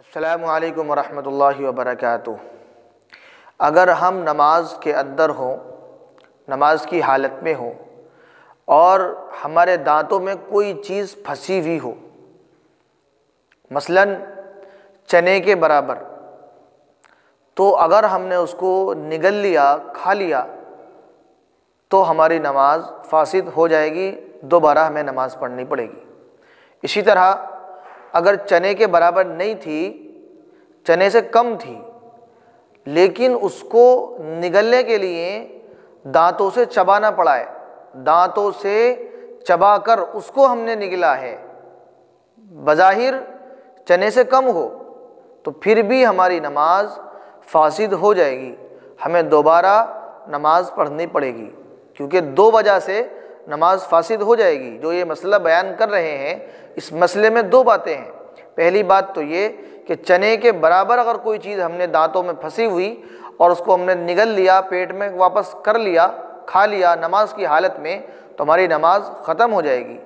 अस्सलामु अलैकुम वरहमतुल्लाहि वबरकातुहू। अगर हम नमाज के अंदर हों, नमाज की हालत में हों और हमारे दांतों में कोई चीज़ फंसी हुई हो, मसलन चने के बराबर, तो अगर हमने उसको निगल लिया, खा लिया, तो हमारी नमाज फासिद हो जाएगी, दोबारा हमें नमाज पढ़नी पड़ेगी। इसी तरह अगर चने के बराबर नहीं थी, चने से कम थी, लेकिन उसको निगलने के लिए दांतों से चबाना पड़ा है, दांतों से चबाकर उसको हमने निगला है, बज़ाहिर चने से कम हो, तो फिर भी हमारी नमाज फासिद हो जाएगी, हमें दोबारा नमाज पढ़नी पड़ेगी। क्योंकि दो वजह से नमाज फासिद हो जाएगी। जो ये मसला बयान कर रहे हैं, इस मसले में दो बातें हैं। पहली बात तो ये कि चने के बराबर अगर कोई चीज़ हमने दांतों में फंसी हुई और उसको हमने निगल लिया, पेट में वापस कर लिया, खा लिया नमाज की हालत में, तो हमारी नमाज ख़त्म हो जाएगी।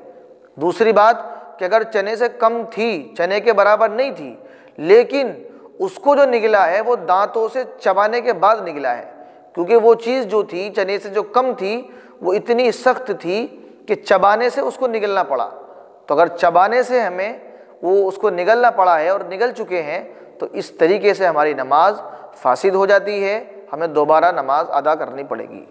दूसरी बात कि अगर चने से कम थी, चने के बराबर नहीं थी, लेकिन उसको जो निगला है वो दांतों से चबाने के बाद निगला है, क्योंकि वो चीज़ जो थी चने से जो कम थी वो इतनी सख्त थी कि चबाने से उसको निगलना पड़ा। तो अगर चबाने से हमें वो उसको निगलना पड़ा है और निगल चुके हैं, तो इस तरीके से हमारी नमाज फासिद हो जाती है, हमें दोबारा नमाज अदा करनी पड़ेगी।